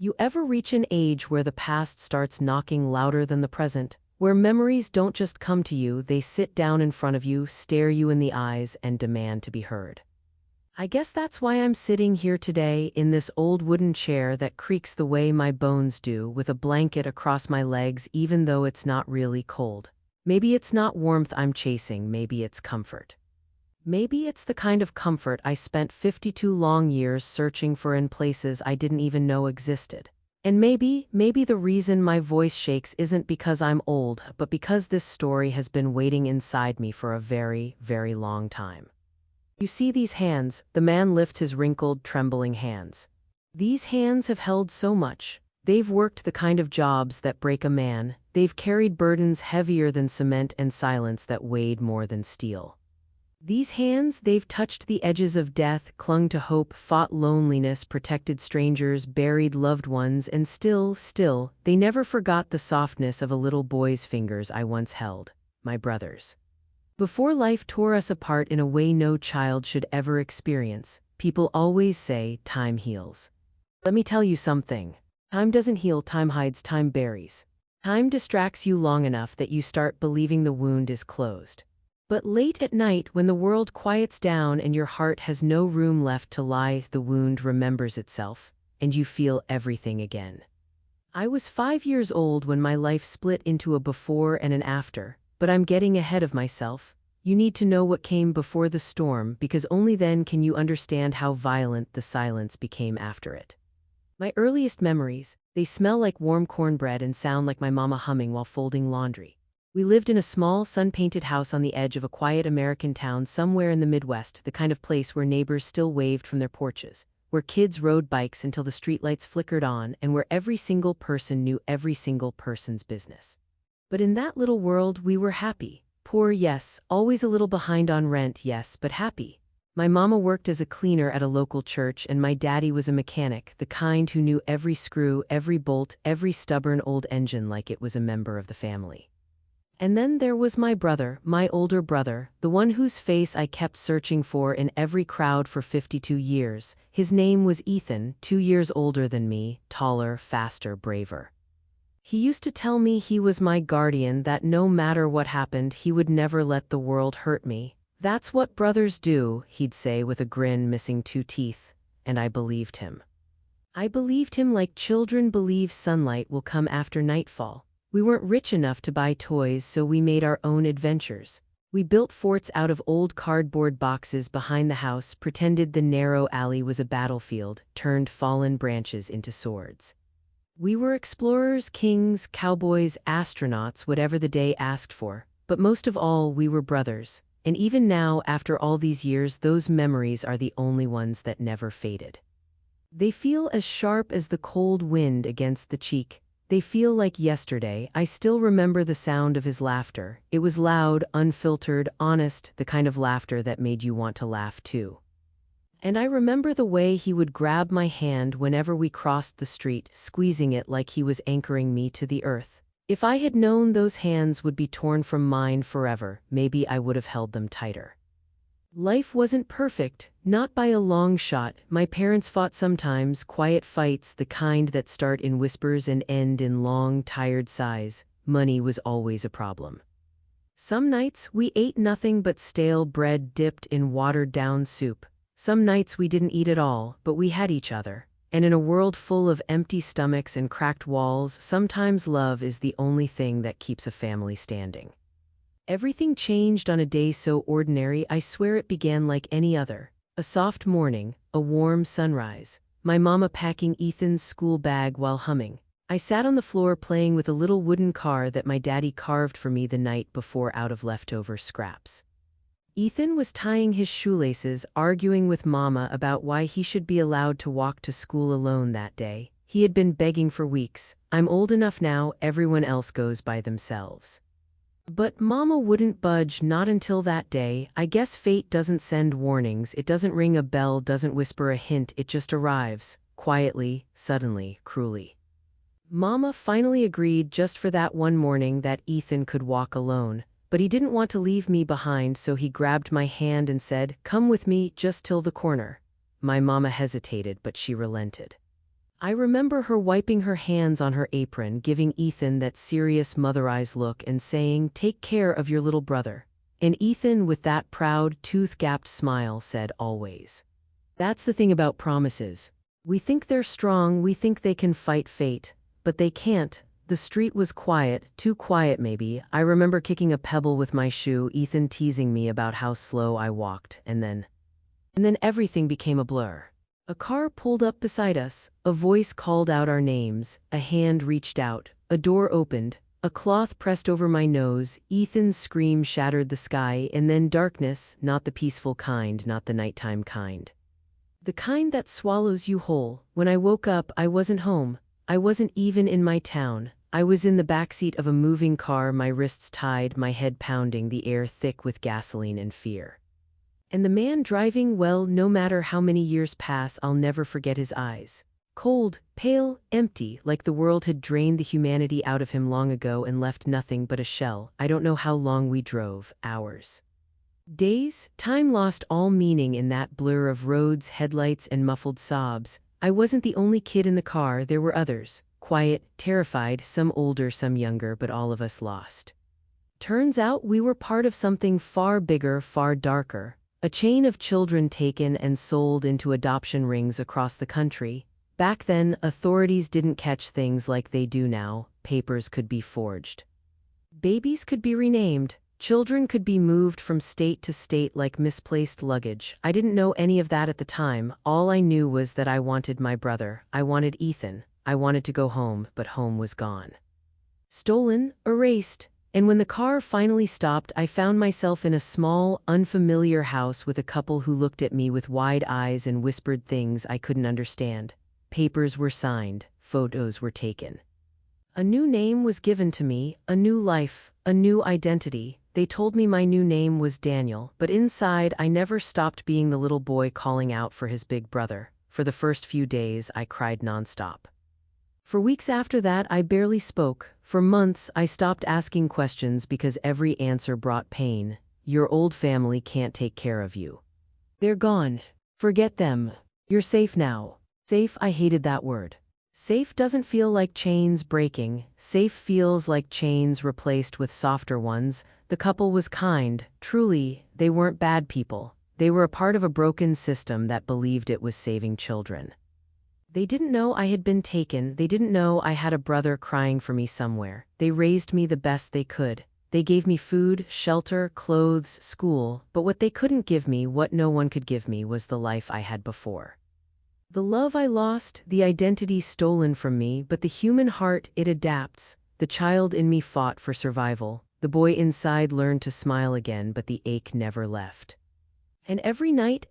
You ever reach an age where the past starts knocking louder than the present, where memories don't just come to you, they sit down in front of you, stare you in the eyes, and demand to be heard? I guess that's why I'm sitting here today in this old wooden chair that creaks the way my bones do, with a blanket across my legs even though it's not really cold. Maybe it's not warmth I'm chasing, maybe it's comfort. Maybe it's the kind of comfort I spent 52 long years searching for in places I didn't even know existed. And maybe the reason my voice shakes isn't because I'm old, but because this story has been waiting inside me for a very, very long time. You see these hands? The man lifts his wrinkled, trembling hands. These hands have held so much. They've worked the kind of jobs that break a man. They've carried burdens heavier than cement and silence that weighed more than steel. These hands, they've touched the edges of death, clung to hope, fought loneliness, protected strangers, buried loved ones, and still, they never forgot the softness of a little boy's fingers I once held, my brother's. Before life tore us apart in a way no child should ever experience, people always say time heals. Let me tell you something. Time doesn't heal, time hides, time buries. Time distracts you long enough that you start believing the wound is closed. But late at night, when the world quiets down and your heart has no room left to lie, the wound remembers itself, and you feel everything again. I was 5 years old when my life split into a before and an after, but I'm getting ahead of myself. You need to know what came before the storm, because only then can you understand how violent the silence became after it. My earliest memories, they smell like warm cornbread and sound like my mama humming while folding laundry. We lived in a small, sun-painted house on the edge of a quiet American town somewhere in the Midwest, the kind of place where neighbors still waved from their porches, where kids rode bikes until the streetlights flickered on, and where every single person knew every single person's business. But in that little world, we were happy. Poor, yes, always a little behind on rent, yes, but happy. My mama worked as a cleaner at a local church, and my daddy was a mechanic, the kind who knew every screw, every bolt, every stubborn old engine like it was a member of the family. And then there was my brother, my older brother, the one whose face I kept searching for in every crowd for 52 years. His name was Ethan, 2 years older than me, taller, faster, braver. He used to tell me he was my guardian, that no matter what happened, he would never let the world hurt me. That's what brothers do, he'd say with a grin missing 2 teeth, and I believed him. I believed him like children believe sunlight will come after nightfall. We weren't rich enough to buy toys, so we made our own adventures. We built forts out of old cardboard boxes behind the house, pretended the narrow alley was a battlefield, turned fallen branches into swords. We were explorers, kings, cowboys, astronauts, whatever the day asked for. But most of all, we were brothers. And even now, after all these years, those memories are the only ones that never faded. They feel as sharp as the cold wind against the cheek. They feel like yesterday. I still remember the sound of his laughter. It was loud, unfiltered, honest, the kind of laughter that made you want to laugh too. And I remember the way he would grab my hand whenever we crossed the street, squeezing it like he was anchoring me to the earth. If I had known those hands would be torn from mine forever, maybe I would have held them tighter. Life wasn't perfect, not by a long shot. My parents fought sometimes, quiet fights, the kind that start in whispers and end in long, tired sighs. Money was always a problem. Some nights, we ate nothing but stale bread dipped in watered-down soup. Some nights we didn't eat at all, but we had each other. And in a world full of empty stomachs and cracked walls, sometimes love is the only thing that keeps a family standing. Everything changed on a day so ordinary, I swear it began like any other. A soft morning, a warm sunrise, my mama packing Ethan's school bag while humming. I sat on the floor playing with a little wooden car that my daddy carved for me the night before out of leftover scraps. Ethan was tying his shoelaces, arguing with Mama about why he should be allowed to walk to school alone that day. He had been begging for weeks. I'm old enough now, everyone else goes by themselves. But Mama wouldn't budge, not until that day. I guess fate doesn't send warnings, it doesn't ring a bell, doesn't whisper a hint, it just arrives, quietly, suddenly, cruelly. Mama finally agreed just for that one morning that Ethan could walk alone. But he didn't want to leave me behind, so he grabbed my hand and said, "Come with me, just till the corner." My mama hesitated, but she relented. I remember her wiping her hands on her apron, giving Ethan that serious mother-eyes look and saying, "Take care of your little brother." And Ethan, with that proud, tooth-gapped smile, said, "Always." That's the thing about promises. We think they're strong, we think they can fight fate, but they can't. The street was quiet, too quiet maybe. I remember kicking a pebble with my shoe, Ethan teasing me about how slow I walked, and then everything became a blur. A car pulled up beside us, a voice called out our names, a hand reached out, a door opened, a cloth pressed over my nose, Ethan's scream shattered the sky, and then darkness, not the peaceful kind, not the nighttime kind. The kind that swallows you whole. When I woke up, I wasn't home. I wasn't even in my town. I was in the backseat of a moving car, my wrists tied, my head pounding, the air thick with gasoline and fear. And the man driving, well, no matter how many years pass, I'll never forget his eyes. Cold, pale, empty, like the world had drained the humanity out of him long ago and left nothing but a shell. I don't know how long we drove, hours. Days, time lost all meaning in that blur of roads, headlights, and muffled sobs. I wasn't the only kid in the car, there were others. Quiet, terrified, some older, some younger, but all of us lost. Turns out we were part of something far bigger, far darker. A chain of children taken and sold into adoption rings across the country. Back then, authorities didn't catch things like they do now. Papers could be forged. Babies could be renamed. Children could be moved from state to state like misplaced luggage. I didn't know any of that at the time. All I knew was that I wanted my brother. I wanted Ethan. I wanted to go home, but home was gone. Stolen, erased. And when the car finally stopped, I found myself in a small, unfamiliar house with a couple who looked at me with wide eyes and whispered things I couldn't understand. Papers were signed, photos were taken. A new name was given to me, a new life, a new identity. They told me my new name was Daniel, but inside I never stopped being the little boy calling out for his big brother. For the first few days, I cried nonstop. For weeks after that, I barely spoke. For months, I stopped asking questions because every answer brought pain. Your old family can't take care of you. They're gone. Forget them. You're safe now. Safe, I hated that word. Safe doesn't feel like chains breaking. Safe feels like chains replaced with softer ones. The couple was kind. Truly, they weren't bad people. They were a part of a broken system that believed it was saving children. They didn't know I had been taken. They didn't know I had a brother crying for me somewhere. They raised me the best they could. They gave me food, shelter, clothes, school. But what they couldn't give me, what no one could give me, was the life I had before. The love I lost, the identity stolen from me, but the human heart, it adapts. The child in me fought for survival. The boy inside learned to smile again, but the ache never left. And every night,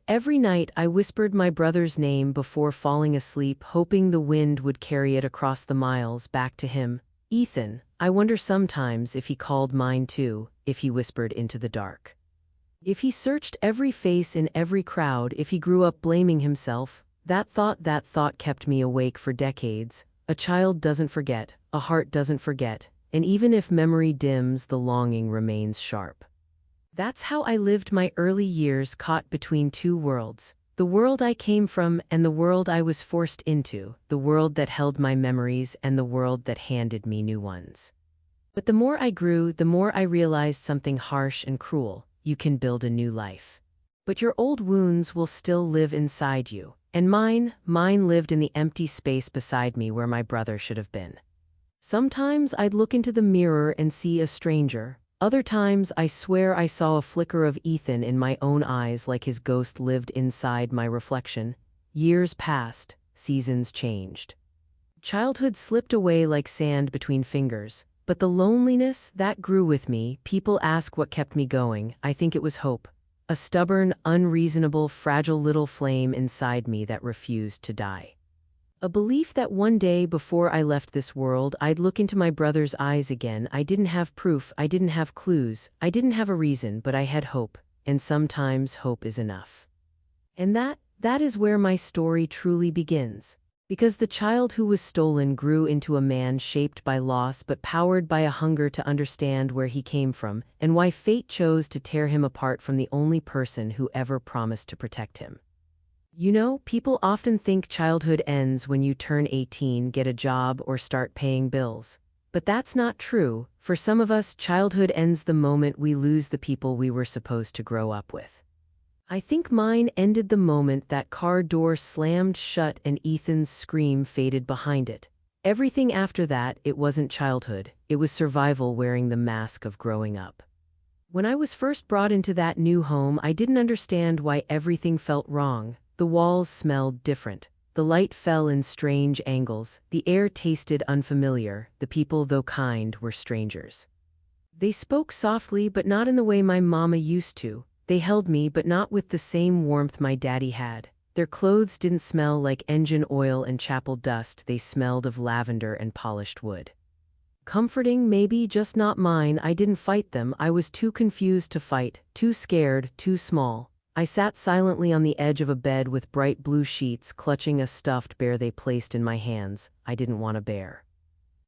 I whispered my brother's name before falling asleep, hoping the wind would carry it across the miles back to him. Ethan. I wonder sometimes if he called mine too, if he whispered into the dark. If he searched every face in every crowd, if he grew up blaming himself. That thought kept me awake for decades. A child doesn't forget, a heart doesn't forget, and even if memory dims, the longing remains sharp. That's how I lived my early years, caught between two worlds. The world I came from and the world I was forced into, the world that held my memories and the world that handed me new ones. But the more I grew, the more I realized something harsh and cruel. You can build a new life. But your old wounds will still live inside you. And mine lived in the empty space beside me where my brother should have been. Sometimes I'd look into the mirror and see a stranger. Other times I swear I saw a flicker of Ethan in my own eyes, like his ghost lived inside my reflection. Years passed, seasons changed. Childhood slipped away like sand between fingers. But the loneliness, that grew with me. People ask what kept me going. I think it was hope. A stubborn, unreasonable, fragile little flame inside me that refused to die. A belief that one day before I left this world, I'd look into my brother's eyes again. I didn't have proof, I didn't have clues, I didn't have a reason, but I had hope, and sometimes hope is enough. And that is where my story truly begins. Because the child who was stolen grew into a man shaped by loss but powered by a hunger to understand where he came from, and why fate chose to tear him apart from the only person who ever promised to protect him. You know, people often think childhood ends when you turn 18, get a job, or start paying bills. But that's not true. For some of us, childhood ends the moment we lose the people we were supposed to grow up with. I think mine ended the moment that car door slammed shut and Ethan's scream faded behind it. Everything after that, it wasn't childhood, it was survival wearing the mask of growing up. When I was first brought into that new home, I didn't understand why everything felt wrong. The walls smelled different. The light fell in strange angles. The air tasted unfamiliar. The people, though kind, were strangers. They spoke softly, but not in the way my mama used to. They held me, but not with the same warmth my daddy had. Their clothes didn't smell like engine oil and chapel dust. They smelled of lavender and polished wood. Comforting, maybe, just not mine. I didn't fight them. I was too confused to fight, too scared, too small. I sat silently on the edge of a bed with bright blue sheets, clutching a stuffed bear they placed in my hands. I didn't want a bear.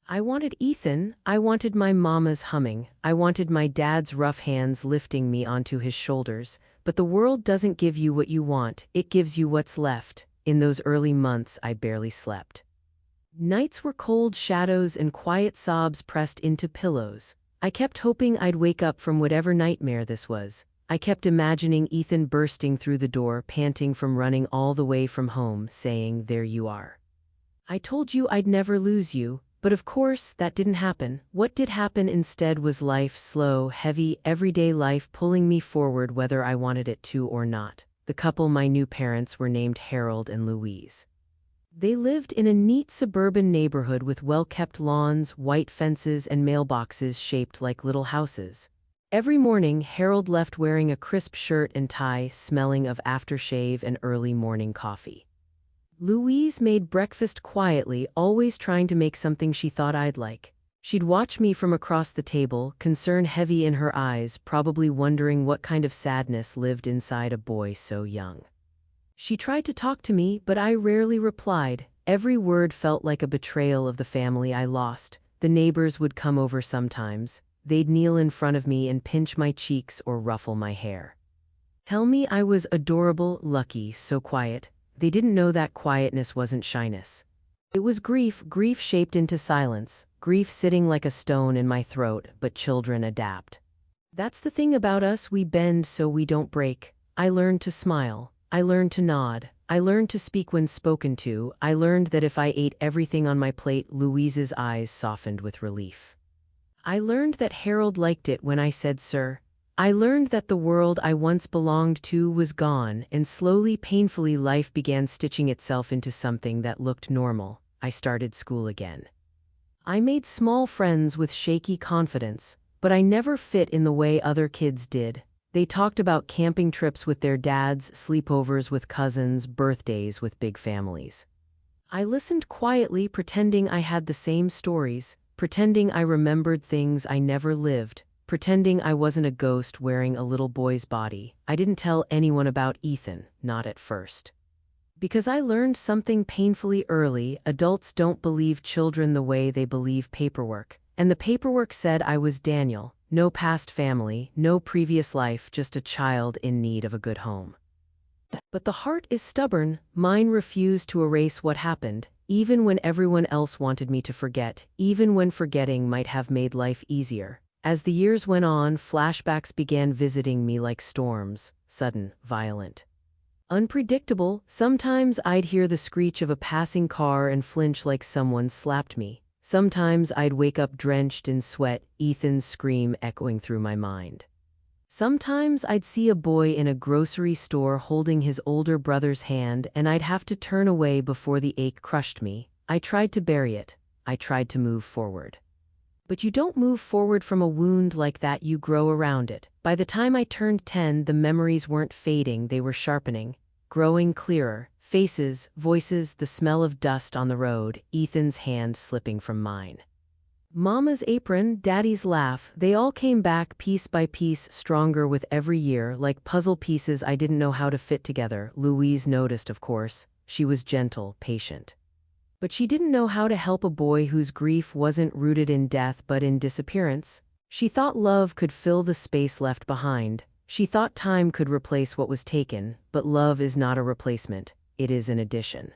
I wanted Ethan. I wanted my mama's humming. I wanted my dad's rough hands lifting me onto his shoulders. But the world doesn't give you what you want, it gives you what's left. In those early months, I barely slept. Nights were cold shadows and quiet sobs pressed into pillows. I kept hoping I'd wake up from whatever nightmare this was. I kept imagining Ethan bursting through the door, panting from running all the way from home, saying, "There you are. I told you I'd never lose you." But of course, that didn't happen. What did happen instead was life, slow, heavy, everyday life pulling me forward whether I wanted it to or not. The couple, my new parents, were named Harold and Louise. They lived in a neat suburban neighborhood with well-kept lawns, white fences, and mailboxes shaped like little houses. Every morning, Harold left wearing a crisp shirt and tie, smelling of aftershave and early morning coffee. Louise made breakfast quietly, always trying to make something she thought I'd like. She'd watch me from across the table, concern heavy in her eyes, probably wondering what kind of sadness lived inside a boy so young. She tried to talk to me, but I rarely replied. Every word felt like a betrayal of the family I lost. The neighbors would come over sometimes. They'd kneel in front of me and pinch my cheeks or ruffle my hair. Tell me I was adorable, lucky, so quiet. They didn't know that quietness wasn't shyness. It was grief, grief shaped into silence, grief sitting like a stone in my throat, but children adapt. That's the thing about us, we bend so we don't break. I learned to smile. I learned to nod. I learned to speak when spoken to. I learned that if I ate everything on my plate, Louise's eyes softened with relief. I learned that Harold liked it when I said, "Sir." I learned that the world I once belonged to was gone, and slowly, painfully, life began stitching itself into something that looked normal. I started school again. I made small friends with shaky confidence, but I never fit in the way other kids did. They talked about camping trips with their dads, sleepovers with cousins, birthdays with big families. I listened quietly, pretending I had the same stories, pretending I remembered things I never lived, pretending I wasn't a ghost wearing a little boy's body. I didn't tell anyone about Ethan, not at first. Because I learned something painfully early: adults don't believe children the way they believe paperwork. And the paperwork said I was Daniel, no past family, no previous life, just a child in need of a good home. But the heart is stubborn. Mine refused to erase what happened, even when everyone else wanted me to forget, even when forgetting might have made life easier. As the years went on, flashbacks began visiting me like storms, sudden, violent. Unpredictable. Sometimes I'd hear the screech of a passing car and flinch like someone slapped me. Sometimes I'd wake up drenched in sweat, Ethan's scream echoing through my mind. Sometimes I'd see a boy in a grocery store holding his older brother's hand, and I'd have to turn away before the ache crushed me. I tried to bury it. I tried to move forward. But you don't move forward from a wound like that, you grow around it. By the time I turned 10, the memories weren't fading, they were sharpening, growing clearer. Faces, voices, the smell of dust on the road, Ethan's hand slipping from mine. Mama's apron, Daddy's laugh, they all came back piece by piece, stronger with every year, like puzzle pieces I didn't know how to fit together. Louise noticed, of course. She was gentle, patient. But she didn't know how to help a boy whose grief wasn't rooted in death but in disappearance. She thought love could fill the space left behind. She thought time could replace what was taken, but love is not a replacement, it is an addition.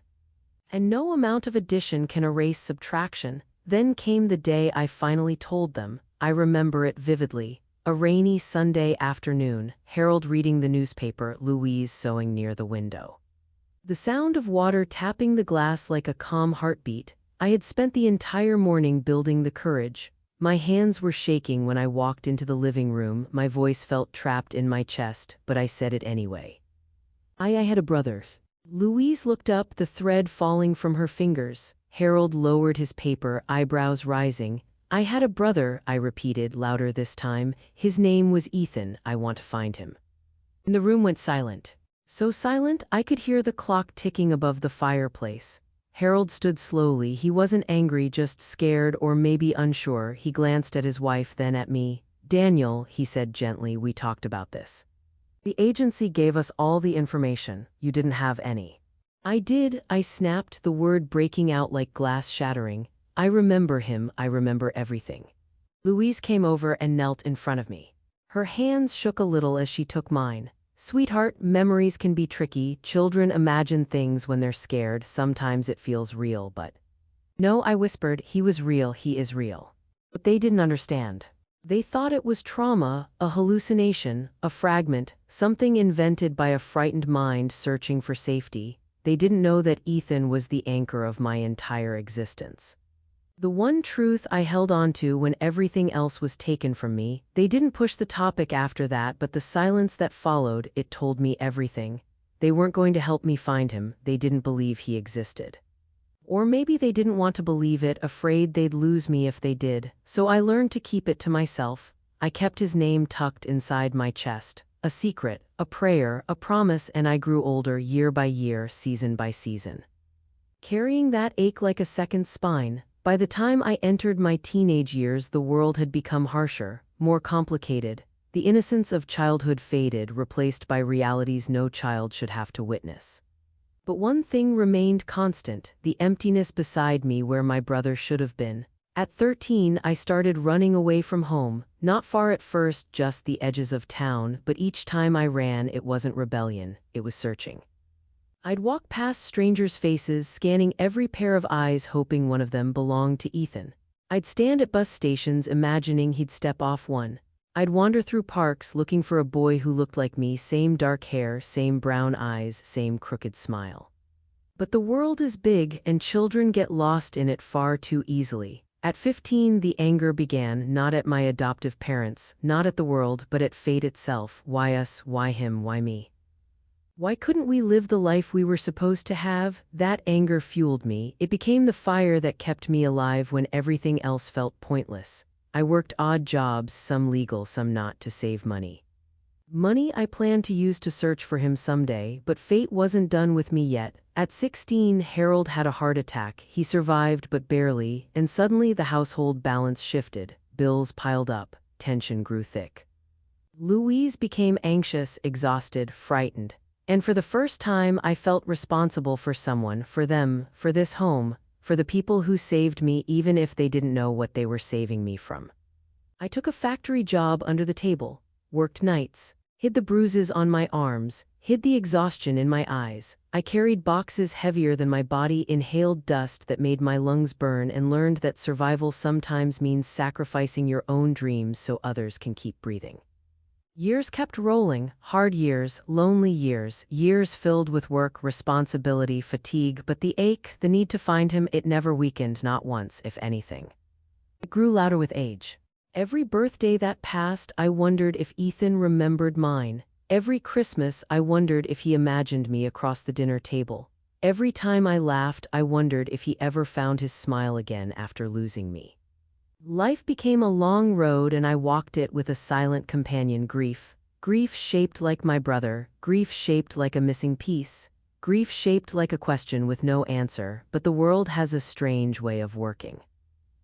And no amount of addition can erase subtraction. Then came the day I finally told them. I remember it vividly. A rainy Sunday afternoon, Harold reading the newspaper, Louise sewing near the window. The sound of water tapping the glass like a calm heartbeat. I had spent the entire morning building the courage. My hands were shaking when I walked into the living room, my voice felt trapped in my chest, but I said it anyway. I had a brother. Louise looked up, the thread falling from her fingers. Harold lowered his paper, eyebrows rising. I had a brother, I repeated, louder this time. His name was Ethan. I want to find him. And the room went silent. So silent, I could hear the clock ticking above the fireplace. Harold stood slowly. He wasn't angry, just scared or maybe unsure. He glanced at his wife, then at me. Daniel, he said gently, we talked about this. The agency gave us all the information. You didn't have any. I did, I snapped, the word breaking out like glass shattering. I remember him, I remember everything. Louise came over and knelt in front of me. Her hands shook a little as she took mine. Sweetheart, memories can be tricky. Children imagine things when they're scared. Sometimes it feels real, but... No, I whispered, he was real, he is real. But they didn't understand. They thought it was trauma, a hallucination, a fragment, something invented by a frightened mind searching for safety. They didn't know that Ethan was the anchor of my entire existence. The one truth I held on to when everything else was taken from me. They didn't push the topic after that, but the silence that followed, it told me everything. They weren't going to help me find him, they didn't believe he existed. Or maybe they didn't want to believe it, afraid they'd lose me if they did. So I learned to keep it to myself. I kept his name tucked inside my chest. A secret, a prayer, a promise, and I grew older year by year, season by season. Carrying that ache like a second spine. By the time I entered my teenage years, the world had become harsher, more complicated. The innocence of childhood faded, replaced by realities no child should have to witness. But one thing remained constant, the emptiness beside me where my brother should have been. At 13, I started running away from home, not far at first, just the edges of town, but each time I ran, it wasn't rebellion, it was searching. I'd walk past strangers' faces, scanning every pair of eyes, hoping one of them belonged to Ethan. I'd stand at bus stations, imagining he'd step off one. I'd wander through parks, looking for a boy who looked like me, same dark hair, same brown eyes, same crooked smile. But the world is big, and children get lost in it far too easily. At 15, the anger began, not at my adoptive parents, not at the world, but at fate itself. Why us, why him, why me? Why couldn't we live the life we were supposed to have? That anger fueled me. It became the fire that kept me alive when everything else felt pointless. I worked odd jobs, some legal, some not, to save money. Money I planned to use to search for him someday, but fate wasn't done with me yet. At 16, Harold had a heart attack. He survived, but barely, and suddenly the household balance shifted. Bills piled up, tension grew thick. Louise became anxious, exhausted, frightened. And for the first time, I felt responsible for someone, for them, for this home, for the people who saved me even if they didn't know what they were saving me from. I took a factory job under the table, worked nights, hid the bruises on my arms, hid the exhaustion in my eyes. I carried boxes heavier than my body, inhaled dust that made my lungs burn, and learned that survival sometimes means sacrificing your own dreams so others can keep breathing. Years kept rolling, hard years, lonely years, years filled with work, responsibility, fatigue, but the ache, the need to find him, it never weakened, not once, if anything. It grew louder with age. Every birthday that passed, I wondered if Ethan remembered mine. Every Christmas, I wondered if he imagined me across the dinner table. Every time I laughed, I wondered if he ever found his smile again after losing me. Life became a long road, and I walked it with a silent companion, grief. Grief shaped like my brother, grief shaped like a missing piece, grief shaped like a question with no answer, but the world has a strange way of working.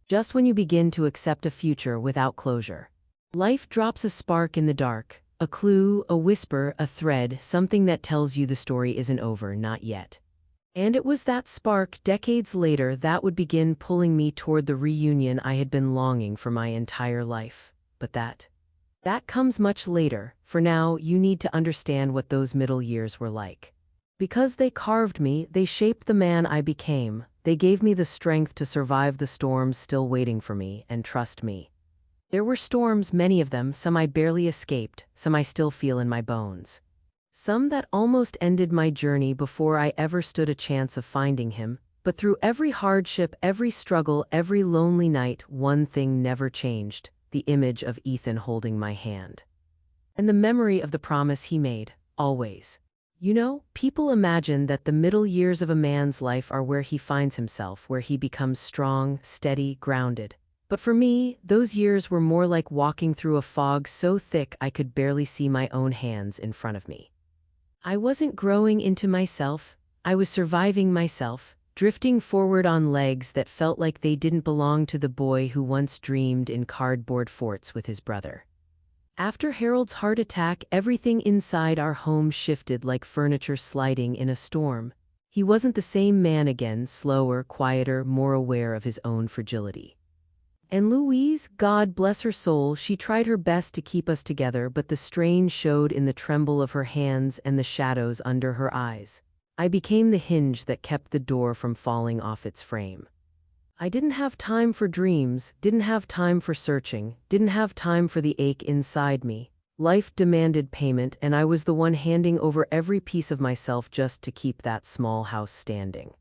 Just when you begin to accept a future without closure, life drops a spark in the dark, a clue, a whisper, a thread, something that tells you the story isn't over, not yet. And it was that spark, decades later, that would begin pulling me toward the reunion I had been longing for my entire life. But that That comes much later. For now, you need to understand what those middle years were like. Because they carved me, they shaped the man I became. They gave me the strength to survive the storms still waiting for me, and trust me. There were storms, many of them, some I barely escaped, some I still feel in my bones. Some that almost ended my journey before I ever stood a chance of finding him. But through every hardship, every struggle, every lonely night, one thing never changed: the image of Ethan holding my hand. And the memory of the promise he made, always. You know, people imagine that the middle years of a man's life are where he finds himself, where he becomes strong, steady, grounded. But for me, those years were more like walking through a fog so thick I could barely see my own hands in front of me. I wasn't growing into myself, I was surviving myself, drifting forward on legs that felt like they didn't belong to the boy who once dreamed in cardboard forts with his brother. After Harold's heart attack, everything inside our home shifted like furniture sliding in a storm. He wasn't the same man again, slower, quieter, more aware of his own fragility. And Louise, God bless her soul, she tried her best to keep us together, but the strain showed in the tremble of her hands and the shadows under her eyes. I became the hinge that kept the door from falling off its frame. I didn't have time for dreams, didn't have time for searching, didn't have time for the ache inside me. Life demanded payment, and I was the one handing over every piece of myself just to keep that small house standing.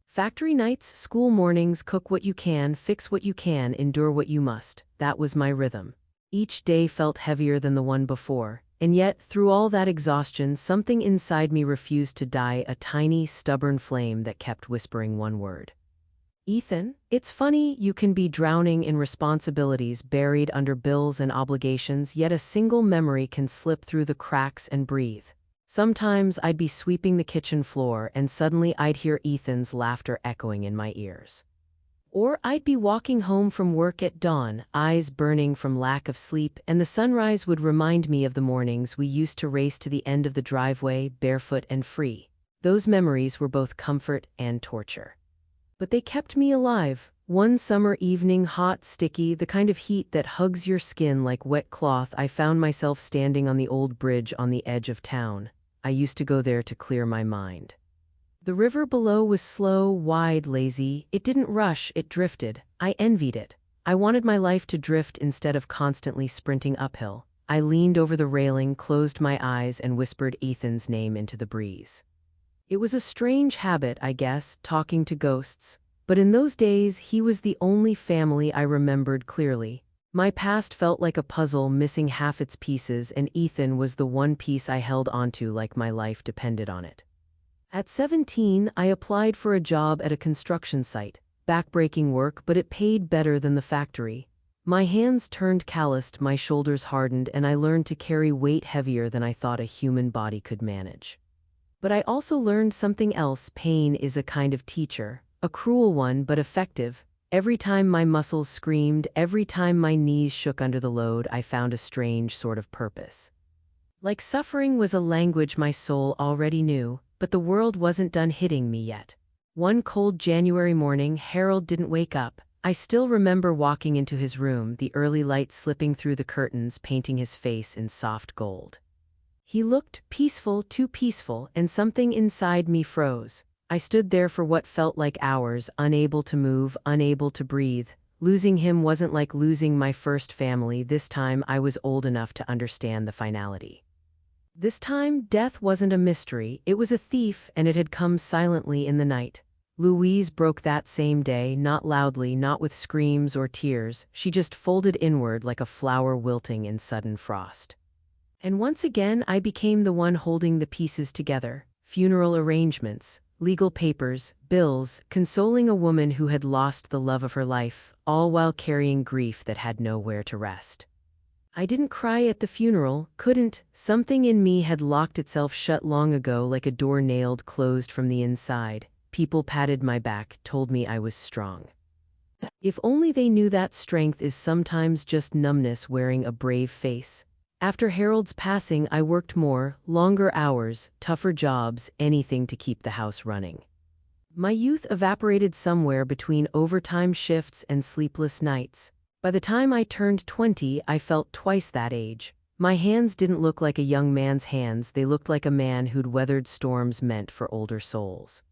Factory nights, school mornings, cook what you can, fix what you can, endure what you must. That was my rhythm. Each day felt heavier than the one before, and yet, through all that exhaustion, something inside me refused to die, a tiny, stubborn flame that kept whispering one word. Ethan, it's funny, you can be drowning in responsibilities, buried under bills and obligations, yet a single memory can slip through the cracks and breathe. Sometimes I'd be sweeping the kitchen floor and suddenly I'd hear Ethan's laughter echoing in my ears. Or I'd be walking home from work at dawn, eyes burning from lack of sleep, and the sunrise would remind me of the mornings we used to race to the end of the driveway, barefoot and free. Those memories were both comfort and torture. But they kept me alive. One summer evening, hot, sticky, the kind of heat that hugs your skin like wet cloth, I found myself standing on the old bridge on the edge of town. I used to go there to clear my mind. The river below was slow, wide, lazy. It didn't rush, it drifted. I envied it. I wanted my life to drift instead of constantly sprinting uphill. I leaned over the railing, closed my eyes, and whispered Ethan's name into the breeze. It was a strange habit, I guess, talking to ghosts. But in those days, he was the only family I remembered clearly. My past felt like a puzzle missing half its pieces, and Ethan was the one piece I held onto like my life depended on it. At 17, I applied for a job at a construction site. Backbreaking work, but it paid better than the factory. My hands turned calloused, my shoulders hardened, and I learned to carry weight heavier than I thought a human body could manage. But I also learned something else. Pain is a kind of teacher. A cruel one, but effective. Every time my muscles screamed, every time my knees shook under the load, I found a strange sort of purpose. Like suffering was a language my soul already knew, but the world wasn't done hitting me yet. One cold January morning, Harold didn't wake up. I still remember walking into his room, the early light slipping through the curtains, painting his face in soft gold. He looked peaceful, too peaceful, and something inside me froze. I stood there for what felt like hours, unable to move, unable to breathe. Losing him wasn't like losing my first family. This time I was old enough to understand the finality. This time, death wasn't a mystery, it was a thief, and it had come silently in the night. Louise broke that same day, not loudly, not with screams or tears. She just folded inward like a flower wilting in sudden frost. And once again, I became the one holding the pieces together. Funeral arrangements, legal papers, bills, consoling a woman who had lost the love of her life, all while carrying grief that had nowhere to rest. I didn't cry at the funeral, couldn't. Something in me had locked itself shut long ago, like a door nailed closed from the inside. People patted my back, told me I was strong. If only they knew that strength is sometimes just numbness wearing a brave face. After Harold's passing, I worked more, longer hours, tougher jobs, anything to keep the house running. My youth evaporated somewhere between overtime shifts and sleepless nights. By the time I turned 20, I felt twice that age. My hands didn't look like a young man's hands, they looked like a man who'd weathered storms meant for older souls.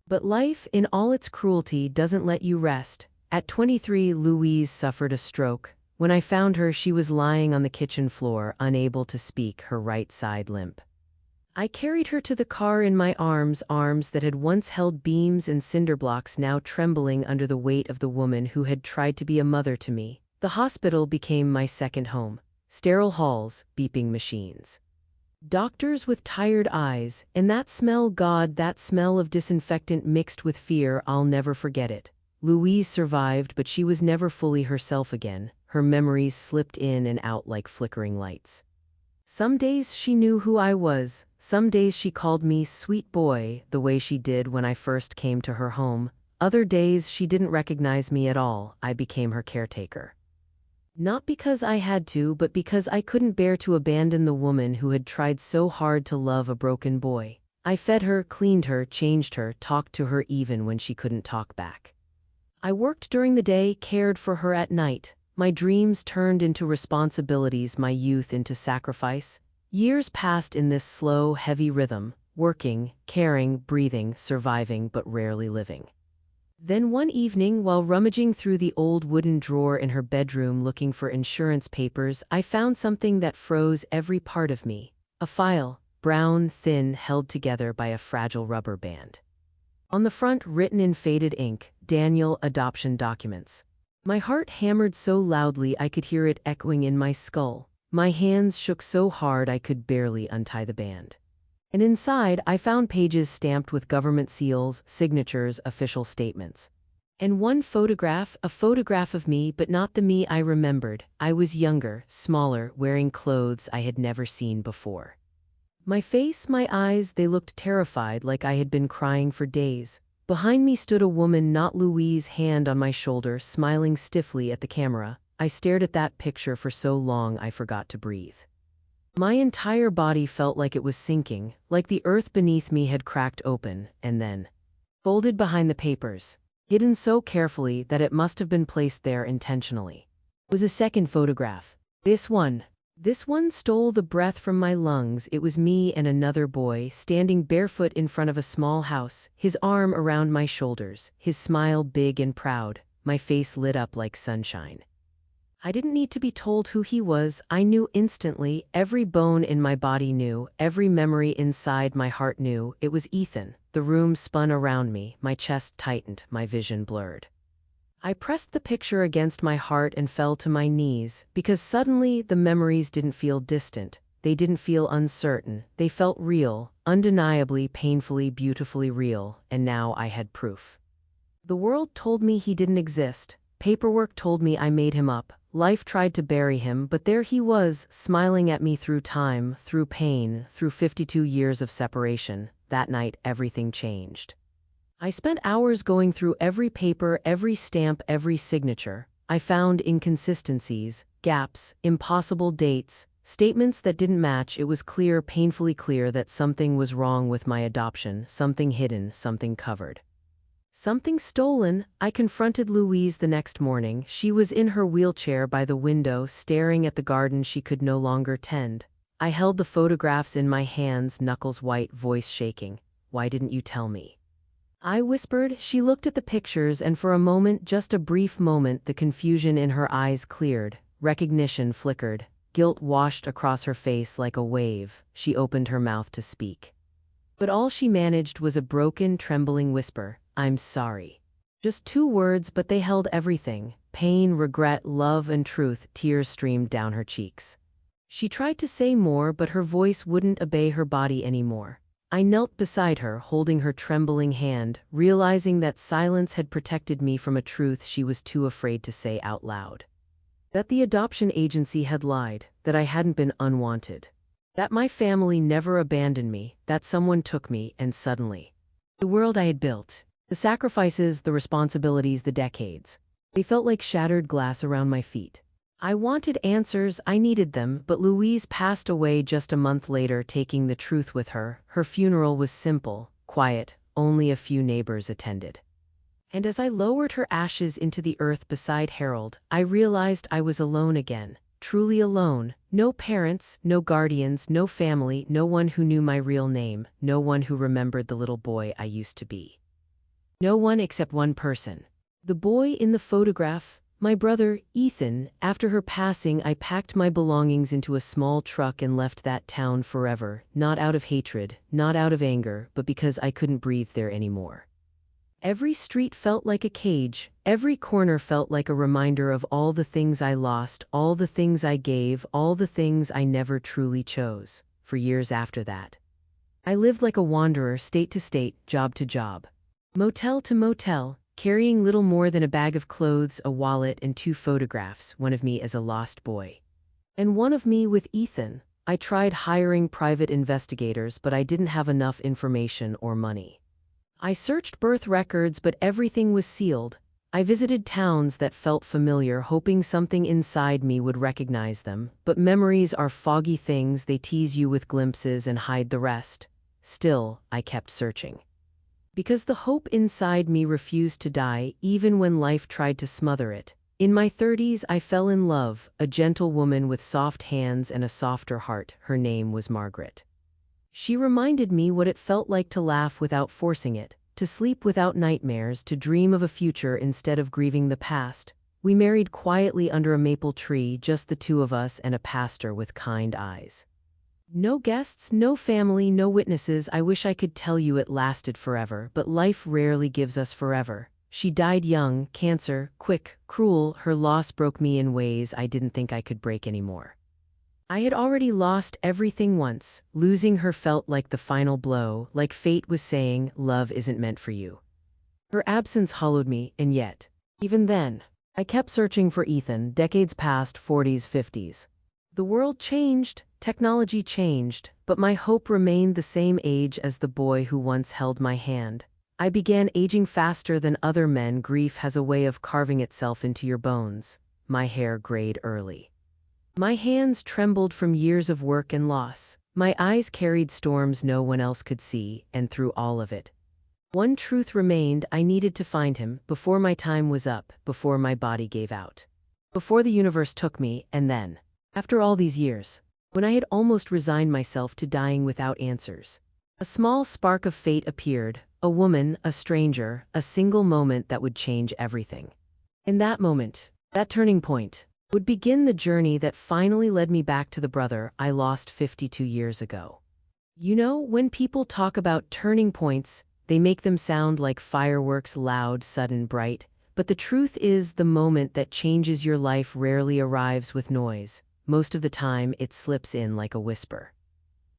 But life, in all its cruelty, doesn't let you rest. At 23, Louise suffered a stroke. When I found her, she was lying on the kitchen floor, unable to speak, her right side limp. I carried her to the car in my arms, arms that had once held beams and cinder blocks now trembling under the weight of the woman who had tried to be a mother to me. The hospital became my second home. Sterile halls, beeping machines. Doctors with tired eyes, and that smell, God, that smell of disinfectant mixed with fear, I'll never forget it. Louise survived, but she was never fully herself again. Her memories slipped in and out like flickering lights. Some days she knew who I was. Some days she called me sweet boy, the way she did when I first came to her home. Other days she didn't recognize me at all. I became her caretaker. Not because I had to, but because I couldn't bear to abandon the woman who had tried so hard to love a broken boy. I fed her, cleaned her, changed her, talked to her even when she couldn't talk back. I worked during the day, cared for her at night. My dreams turned into responsibilities, my youth into sacrifice. Years passed in this slow, heavy rhythm, working, caring, breathing, surviving, but rarely living. Then one evening, while rummaging through the old wooden drawer in her bedroom looking for insurance papers, I found something that froze every part of me. A file, brown, thin, held together by a fragile rubber band. On the front, written in faded ink, Daniel, adoption documents. My heart hammered so loudly I could hear it echoing in my skull. My hands shook so hard I could barely untie the band. And inside, I found pages stamped with government seals, signatures, official statements. And one photograph, a photograph of me, but not the me I remembered. I was younger, smaller, wearing clothes I had never seen before. My face, my eyes, they looked terrified, like I had been crying for days. Behind me stood a woman, not Louise, hand on my shoulder, smiling stiffly at the camera. I stared at that picture for so long I forgot to breathe. My entire body felt like it was sinking, like the earth beneath me had cracked open, and then, folded behind the papers, hidden so carefully that it must have been placed there intentionally, was a second photograph. This one stole the breath from my lungs. It was me and another boy standing barefoot in front of a small house, his arm around my shoulders, his smile big and proud, my face lit up like sunshine. I didn't need to be told who he was. I knew instantly. Every bone in my body knew. Every memory inside my heart knew. It was Ethan. The room spun around me. My chest tightened. My vision blurred. I pressed the picture against my heart and fell to my knees, because suddenly the memories didn't feel distant. They didn't feel uncertain. They felt real, undeniably, painfully, beautifully real, and now I had proof. The world told me he didn't exist. Paperwork told me I made him up. Life tried to bury him, but there he was, smiling at me through time, through pain, through 52 years of separation. That night, everything changed. I spent hours going through every paper, every stamp, every signature. I found inconsistencies, gaps, impossible dates, statements that didn't match. It was clear, painfully clear, that something was wrong with my adoption, something hidden, something covered. Something stolen. I confronted Louise the next morning. She was in her wheelchair by the window, staring at the garden she could no longer tend. I held the photographs in my hands, knuckles white, voice shaking. "Why didn't you tell me?" I whispered. She looked at the pictures, and for a moment, just a brief moment, the confusion in her eyes cleared. Recognition flickered. Guilt washed across her face like a wave. She opened her mouth to speak. But all she managed was a broken, trembling whisper. "I'm sorry." Just 2 words, but they held everything. Pain, regret, love, and truth. Tears streamed down her cheeks. She tried to say more, but her voice wouldn't obey her body anymore. I knelt beside her, holding her trembling hand, realizing that silence had protected me from a truth she was too afraid to say out loud. That the adoption agency had lied, that I hadn't been unwanted. That my family never abandoned me, that someone took me, and suddenly, the world I had built, the sacrifices, the responsibilities, the decades, they felt like shattered glass around my feet. I wanted answers, I needed them, but Louise passed away just a month later, taking the truth with her. Her funeral was simple, quiet, only a few neighbors attended. And as I lowered her ashes into the earth beside Harold, I realized I was alone again, truly alone. No parents, no guardians, no family, no one who knew my real name, no one who remembered the little boy I used to be. No one except one person. The boy in the photograph, my brother, Ethan. After her passing, I packed my belongings into a small truck and left that town forever, not out of hatred, not out of anger, but because I couldn't breathe there anymore. Every street felt like a cage, every corner felt like a reminder of all the things I lost, all the things I gave, all the things I never truly chose. For years after that, I lived like a wanderer, state to state, job to job, motel to motel, carrying little more than a bag of clothes, a wallet, and 2 photographs, one of me as a lost boy, and one of me with Ethan. I tried hiring private investigators, but I didn't have enough information or money. I searched birth records, but everything was sealed. I visited towns that felt familiar, hoping something inside me would recognize them, but memories are foggy things. They tease you with glimpses and hide the rest. Still, I kept searching. Because the hope inside me refused to die, even when life tried to smother it. In my 30s, I fell in love, a gentle woman with soft hands and a softer heart. Her name was Margaret. She reminded me what it felt like to laugh without forcing it, to sleep without nightmares, to dream of a future instead of grieving the past. We married quietly under a maple tree, just the 2 of us and a pastor with kind eyes. No guests, no family, no witnesses. I wish I could tell you it lasted forever, but life rarely gives us forever. She died young, cancer, quick, cruel. Her loss broke me in ways I didn't think I could break anymore. I had already lost everything once. Losing her felt like the final blow, like fate was saying, love isn't meant for you. Her absence hollowed me, and yet, even then, I kept searching for Ethan. Decades passed, 40s, 50s. The world changed, technology changed, but my hope remained the same, age as the boy who once held my hand. I began aging faster than other men. Grief has a way of carving itself into your bones. My hair grayed early. My hands trembled from years of work and loss. My eyes carried storms no one else could see, and through all of it, one truth remained: I needed to find him before my time was up, before my body gave out, before the universe took me. And then, after all these years, when I had almost resigned myself to dying without answers, a small spark of fate appeared, a woman, a stranger, a single moment that would change everything. In that moment, that turning point, would begin the journey that finally led me back to the brother I lost 52 years ago. You know, when people talk about turning points, they make them sound like fireworks, loud, sudden, bright. But the truth is, the moment that changes your life rarely arrives with noise. Most of the time, it slips in like a whisper.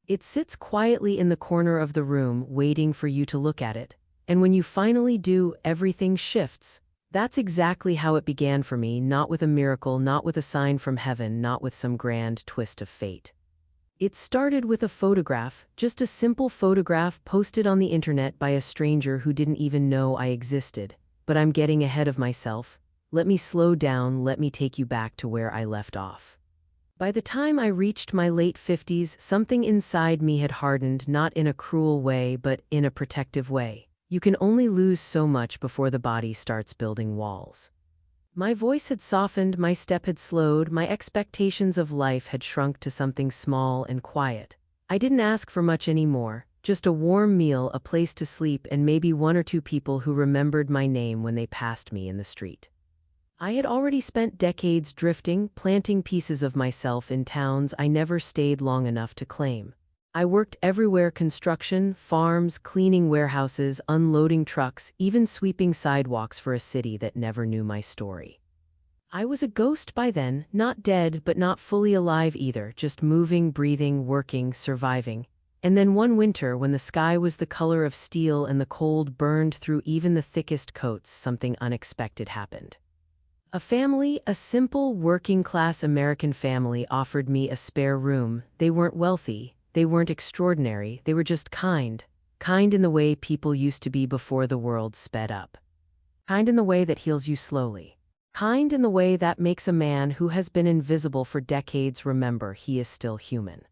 It sits quietly in the corner of the room, waiting for you to look at it. And when you finally do, everything shifts. That's exactly how it began for me, not with a miracle, not with a sign from heaven, not with some grand twist of fate. It started with a photograph, just a simple photograph posted on the internet by a stranger who didn't even know I existed. But I'm getting ahead of myself. Let me slow down, let me take you back to where I left off. By the time I reached my late 50s, something inside me had hardened, not in a cruel way, but in a protective way. You can only lose so much before the body starts building walls. My voice had softened, my step had slowed, my expectations of life had shrunk to something small and quiet. I didn't ask for much anymore, just a warm meal, a place to sleep, and maybe 1 or 2 people who remembered my name when they passed me in the street. I had already spent decades drifting, planting pieces of myself in towns I never stayed long enough to claim. I worked everywhere: construction, farms, cleaning warehouses, unloading trucks, even sweeping sidewalks for a city that never knew my story. I was a ghost by then, not dead but not fully alive either, just moving, breathing, working, surviving. And then one winter, when the sky was the color of steel and the cold burned through even the thickest coats, something unexpected happened. A family, a simple, working-class American family, offered me a spare room. They weren't wealthy. They weren't extraordinary, they were just kind. Kind in the way people used to be before the world sped up. Kind in the way that heals you slowly. Kind in the way that makes a man who has been invisible for decades remember he is still human.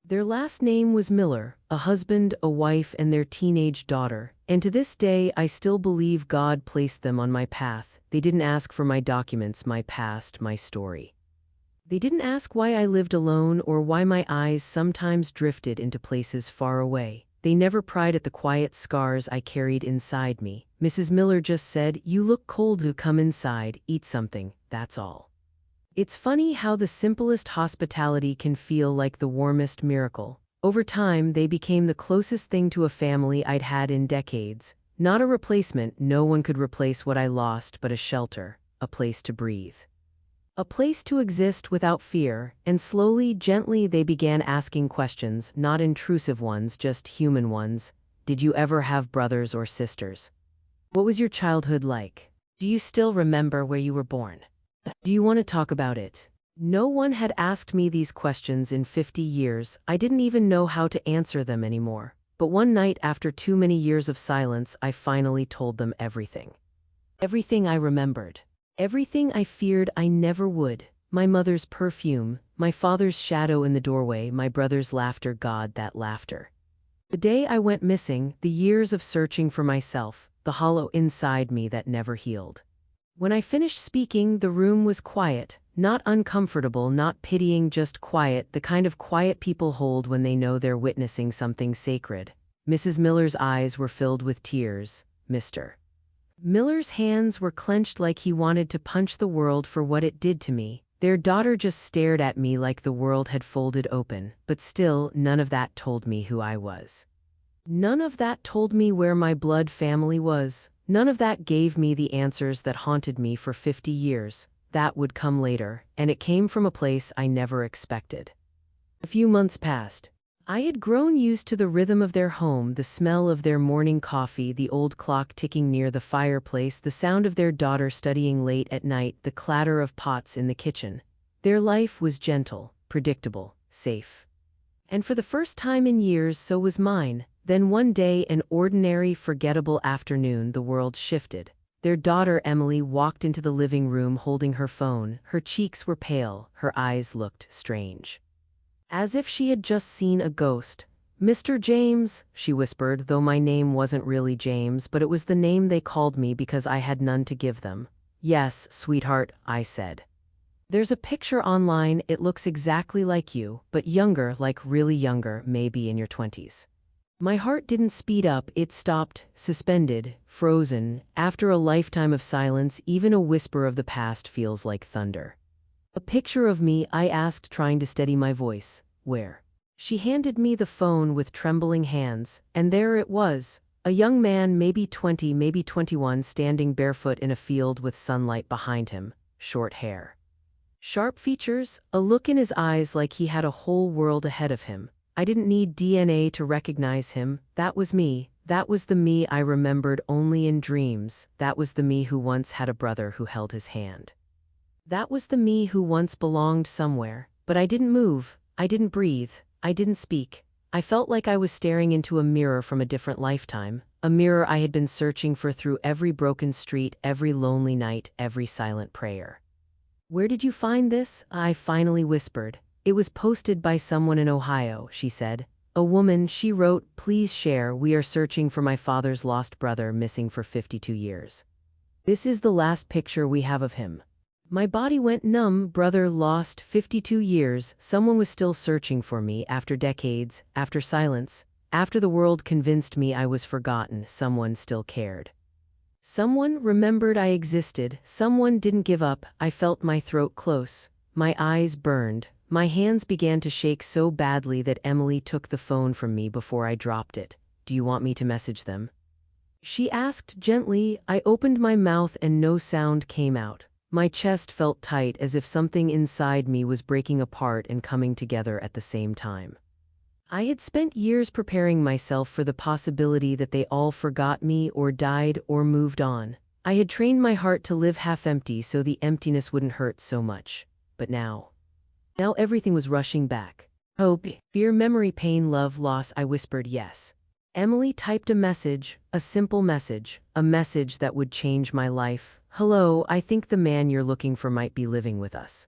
Their last name was Miller, a husband, a wife, and their teenage daughter, and to this day I still believe God placed them on my path. They didn't ask for my documents, my past, my story. They didn't ask why I lived alone or why my eyes sometimes drifted into places far away. They never pried at the quiet scars I carried inside me. Mrs. Miller just said, "You look cold, come inside, eat something, that's all." It's funny how the simplest hospitality can feel like the warmest miracle. Over time, they became the closest thing to a family I'd had in decades. Not a replacement, no one could replace what I lost, but a shelter, a place to breathe. A place to exist without fear, and slowly, gently they began asking questions, not intrusive ones, just human ones. Did you ever have brothers or sisters? What was your childhood like? Do you still remember where you were born? Do you want to talk about it? No one had asked me these questions in 50 years. I didn't even know how to answer them anymore. But one night, after too many years of silence, I finally told them everything. Everything I remembered. Everything I feared I never would. My mother's perfume, my father's shadow in the doorway, my brother's laughter. God, that laughter. The day I went missing, the years of searching for myself, the hollow inside me that never healed. When I finished speaking, the room was quiet, not uncomfortable, not pitying, just quiet, the kind of quiet people hold when they know they're witnessing something sacred. Mrs. Miller's eyes were filled with tears. Mr. Miller's hands were clenched like he wanted to punch the world for what it did to me. Their daughter just stared at me like the world had folded open, but still, none of that told me who I was. None of that told me where my blood family was. None of that gave me the answers that haunted me for 50 years. That would come later, and it came from a place I never expected. A few months passed. I had grown used to the rhythm of their home, the smell of their morning coffee, the old clock ticking near the fireplace, the sound of their daughter studying late at night, the clatter of pots in the kitchen. Their life was gentle, predictable, safe. And for the first time in years, so was mine. Then one day, an ordinary, forgettable afternoon, the world shifted. Their daughter Emily walked into the living room holding her phone. Her cheeks were pale, her eyes looked strange. As if she had just seen a ghost. "Mr. James," she whispered, though my name wasn't really James, but it was the name they called me because I had none to give them. "Yes, sweetheart," I said. "There's a picture online, it looks exactly like you, but younger, like really younger, maybe in your 20s. My heart didn't speed up, it stopped, suspended, frozen. After a lifetime of silence, even a whisper of the past feels like thunder. "A picture of me?" I asked, trying to steady my voice. "Where?" She handed me the phone with trembling hands, and there it was. A young man, maybe 20, maybe 21, standing barefoot in a field with sunlight behind him, short hair. Sharp features, a look in his eyes like he had a whole world ahead of him. I didn't need DNA to recognize him. That was me. That was the me I remembered only in dreams. That was the me who once had a brother who held his hand. That was the me who once belonged somewhere. But I didn't move. I didn't breathe. I didn't speak. I felt like I was staring into a mirror from a different lifetime. A mirror I had been searching for through every broken street, every lonely night, every silent prayer. "Where did you find this?" I finally whispered. "It was posted by someone in Ohio," she said. "A woman," she wrote, "please share, we are searching for my father's lost brother, missing for 52 years. This is the last picture we have of him." My body went numb. Brother lost, 52 years. Someone was still searching for me after decades, after silence, after the world convinced me I was forgotten. Someone still cared. Someone remembered I existed. Someone didn't give up. I felt my throat close. My eyes burned. My hands began to shake so badly that Emily took the phone from me before I dropped it. "Do you want me to message them?" she asked gently. I opened my mouth and no sound came out. My chest felt tight, as if something inside me was breaking apart and coming together at the same time. I had spent years preparing myself for the possibility that they all forgot me or died or moved on. I had trained my heart to live half empty so the emptiness wouldn't hurt so much. But now everything was rushing back. Hope, fear, memory, pain, love, loss. I whispered yes. Emily typed a message, a simple message, a message that would change my life. "Hello, I think the man you're looking for might be living with us."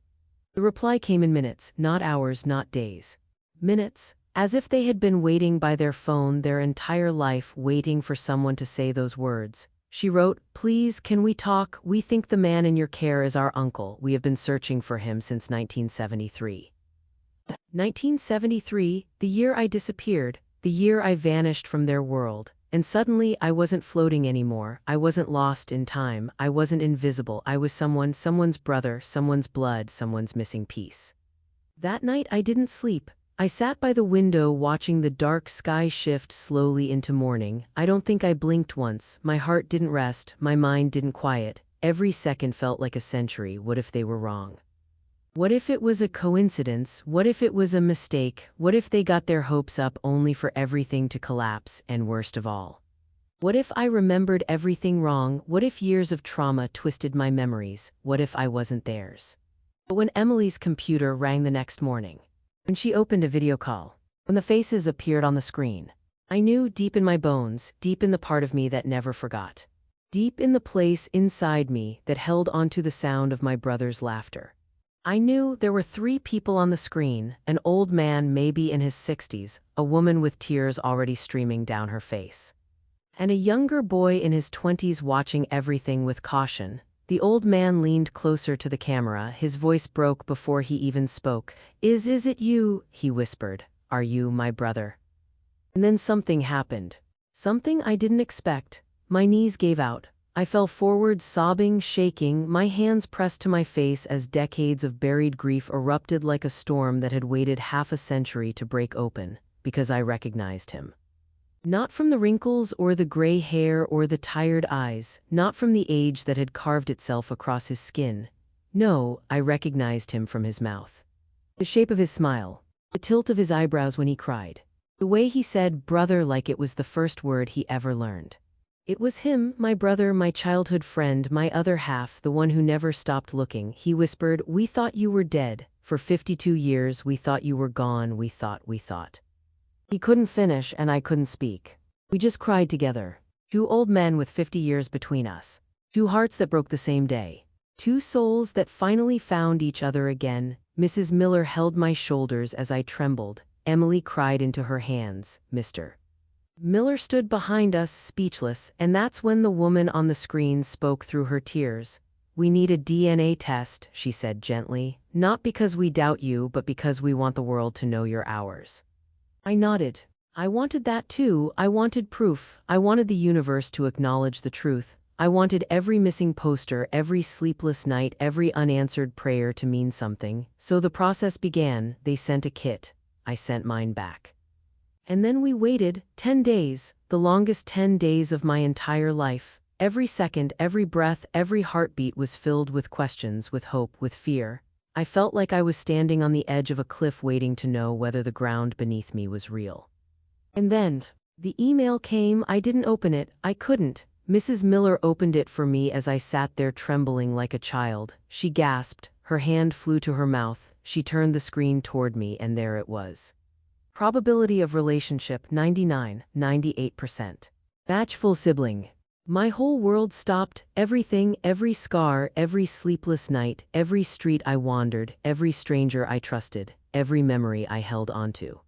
The reply came in minutes, not hours, not days. Minutes. as if they had been waiting by their phone their entire life, waiting for someone to say those words. She wrote, "Please, can we talk? We think the man in your care is our uncle. We have been searching for him since 1973. 1973, the year I disappeared, the year I vanished from their world. And suddenly I wasn't floating anymore. I wasn't lost in time. I wasn't invisible. I was someone's brother, someone's blood, someone's missing piece." That night I didn't sleep. I sat by the window watching the dark sky shift slowly into morning. I don't think I blinked once. My heart didn't rest. My mind didn't quiet. Every second felt like a century. What if they were wrong? What if it was a coincidence? What if it was a mistake? What if they got their hopes up only for everything to collapse? And worst of all, what if I remembered everything wrong? What if years of trauma twisted my memories? What if I wasn't theirs? But when Emily's computer rang the next morning, when she opened a video call, when the faces appeared on the screen, I knew deep in my bones, deep in the part of me that never forgot, deep in the place inside me that held onto the sound of my brother's laughter. I knew there were three people on the screen: an old man maybe in his 60s, a woman with tears already streaming down her face, and a younger boy in his 20s watching everything with caution. The old man leaned closer to the camera. His voice broke before he even spoke. Is it you?" he whispered. "Are you my brother?" And then something happened. Something I didn't expect. My knees gave out. I fell forward, sobbing, shaking, my hands pressed to my face as decades of buried grief erupted like a storm that had waited half a century to break open, because I recognized him. Not from the wrinkles or the gray hair or the tired eyes, not from the age that had carved itself across his skin. No, I recognized him from his mouth. The shape of his smile, the tilt of his eyebrows when he cried, the way he said "brother" like it was the first word he ever learned. It was him, my brother, my childhood friend, my other half, the one who never stopped looking. He whispered, "We thought you were dead. For 52 years, we thought you were gone. We thought. He couldn't finish, and I couldn't speak. We just cried together. Two old men with 50 years between us. Two hearts that broke the same day. Two souls that finally found each other again. Mrs. Miller held my shoulders as I trembled. Emily cried into her hands. Mr. Miller stood behind us, speechless, and that's when the woman on the screen spoke through her tears. "We need a DNA test," she said gently, "not because we doubt you, but because we want the world to know you're ours." I nodded. I wanted that too. I wanted proof. I wanted the universe to acknowledge the truth. I wanted every missing poster, every sleepless night, every unanswered prayer to mean something. So the process began. They sent a kit. I sent mine back. And then we waited 10 days, the longest 10 days of my entire life. Every second, every breath, every heartbeat was filled with questions, with hope, with fear. I felt like I was standing on the edge of a cliff waiting to know whether the ground beneath me was real. And then, the email came. I didn't open it. I couldn't. Mrs. Miller opened it for me as I sat there trembling like a child. She gasped. Her hand flew to her mouth. She turned the screen toward me, and there it was. Probability of relationship 99, 98%. Match full sibling. My whole world stopped. Everything, every scar, every sleepless night, every street I wandered, every stranger I trusted, every memory I held onto.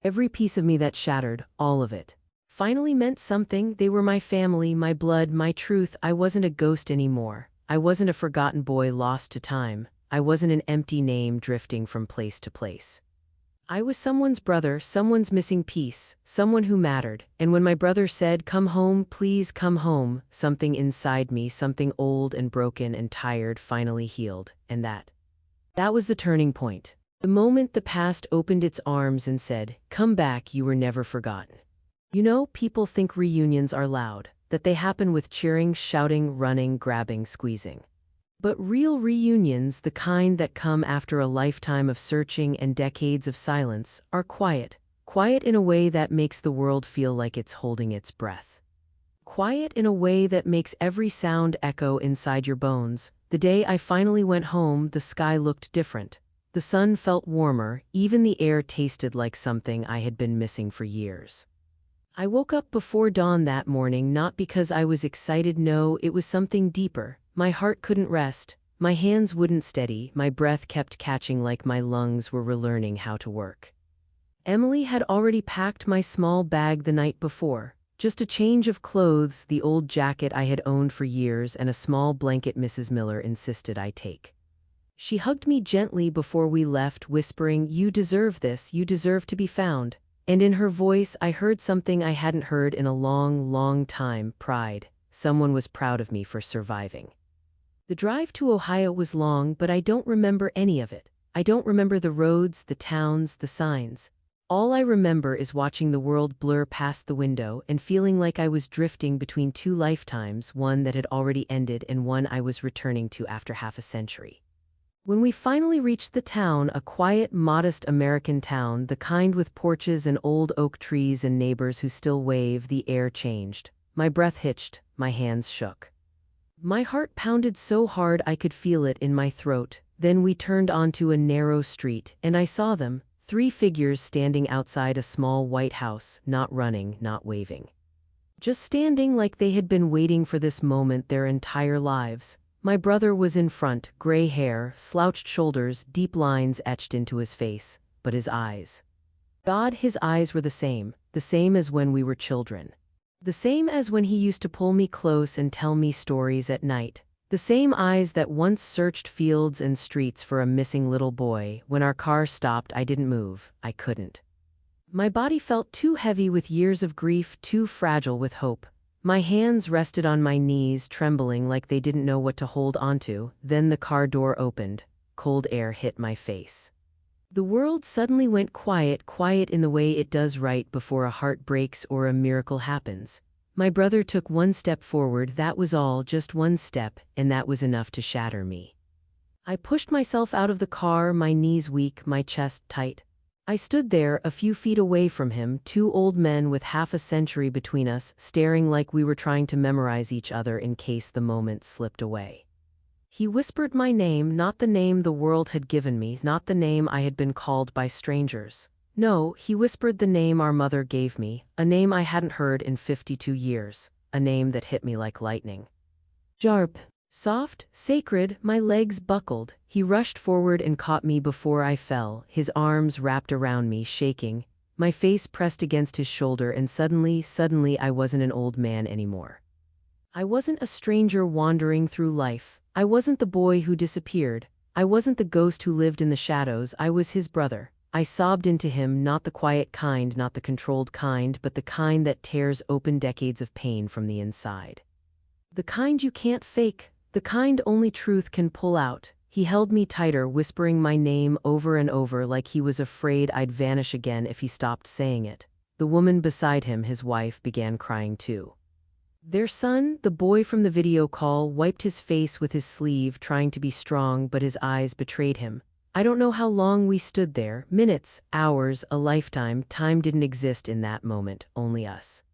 Every piece of me that shattered, all of it, finally meant something. They were my family, my blood, my truth. I wasn't a ghost anymore. I wasn't a forgotten boy lost to time. I wasn't an empty name drifting from place to place. I was someone's brother, someone's missing piece, someone who mattered. And when my brother said, "Come home, please come home," something inside me, something old and broken and tired, finally healed. And that was the turning point. The moment the past opened its arms and said, "Come back, you were never forgotten." You know, people think reunions are loud, that they happen with cheering, shouting, running, grabbing, squeezing. But real reunions, the kind that come after a lifetime of searching and decades of silence, are quiet. Quiet in a way that makes the world feel like it's holding its breath. Quiet in a way that makes every sound echo inside your bones. The day I finally went home, the sky looked different. The sun felt warmer, even the air tasted like something I had been missing for years. I woke up before dawn that morning, not because I was excited, no, it was something deeper. My heart couldn't rest, my hands wouldn't steady, my breath kept catching like my lungs were relearning how to work. Emily had already packed my small bag the night before. Just a change of clothes, the old jacket I had owned for years, and a small blanket Mrs. Miller insisted I take. She hugged me gently before we left, whispering, "You deserve this, you deserve to be found." And in her voice I heard something I hadn't heard in a long, long time: pride. Someone was proud of me for surviving. The drive to Ohio was long, but I don't remember any of it. I don't remember the roads, the towns, the signs. All I remember is watching the world blur past the window and feeling like I was drifting between two lifetimes, one that had already ended and one I was returning to after half a century. When we finally reached the town, a quiet, modest American town, the kind with porches and old oak trees and neighbors who still wave, the air changed. My breath hitched, my hands shook. My heart pounded so hard I could feel it in my throat. Then we turned onto a narrow street, and I saw them, 3 figures standing outside a small white house, not running, not waving. Just standing like they had been waiting for this moment their entire lives. My brother was in front, gray hair, slouched shoulders, deep lines etched into his face, but his eyes. God, his eyes were the same as when we were children. The same as when he used to pull me close and tell me stories at night. The same eyes that once searched fields and streets for a missing little boy. When our car stopped, I didn't move. I couldn't. My body felt too heavy with years of grief, too fragile with hope. My hands rested on my knees, trembling like they didn't know what to hold onto. Then the car door opened. Cold air hit my face. The world suddenly went quiet, quiet in the way it does right before a heart breaks or a miracle happens. My brother took one step forward, that was all, just one step, and that was enough to shatter me. I pushed myself out of the car, my knees weak, my chest tight. I stood there, a few feet away from him, 2 old men with half a century between us, staring like we were trying to memorize each other in case the moment slipped away. He whispered my name, not the name the world had given me, not the name I had been called by strangers. No, he whispered the name our mother gave me, a name I hadn't heard in 52 years, a name that hit me like lightning. Jarp. Soft, sacred, my legs buckled. He rushed forward and caught me before I fell, his arms wrapped around me, shaking, my face pressed against his shoulder, and suddenly I wasn't an old man anymore. I wasn't a stranger wandering through life. I wasn't the boy who disappeared. I wasn't the ghost who lived in the shadows. I was his brother. I sobbed into him, not the quiet kind, not the controlled kind, but the kind that tears open decades of pain from the inside. The kind you can't fake. The kind only truth can pull out. He held me tighter, whispering my name over and over like he was afraid I'd vanish again if he stopped saying it. The woman beside him, his wife, began crying too. Their son, the boy from the video call, wiped his face with his sleeve, trying to be strong, but his eyes betrayed him. I don't know how long we stood there, minutes, hours, a lifetime. Time didn't exist in that moment, only us.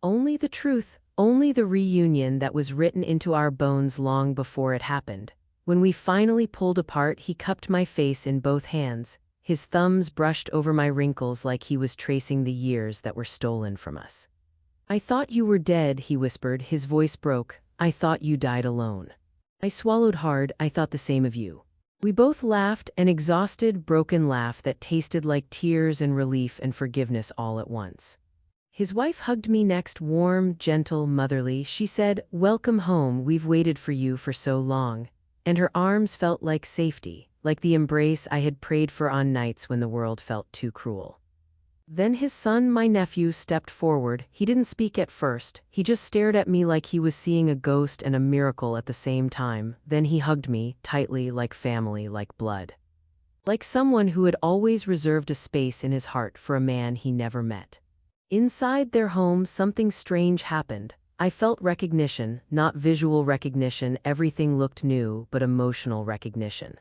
Only the truth. Only the reunion that was written into our bones long before it happened. When we finally pulled apart, he cupped my face in both hands. His thumbs brushed over my wrinkles like he was tracing the years that were stolen from us. "I thought you were dead," he whispered, his voice broke. "I thought you died alone." I swallowed hard. I thought the same of you. We both laughed, an exhausted, broken laugh that tasted like tears and relief and forgiveness all at once. His wife hugged me next, warm, gentle, motherly. She said, "Welcome home, we've waited for you for so long." And her arms felt like safety, like the embrace I had prayed for on nights when the world felt too cruel. Then his son, my nephew, stepped forward. He didn't speak at first. He just stared at me like he was seeing a ghost and a miracle at the same time. Then he hugged me, tightly, like family, like blood. Like someone who had always reserved a space in his heart for a man he never met. Inside their home, something strange happened. I felt recognition, not visual recognition, everything looked new, but emotional recognition.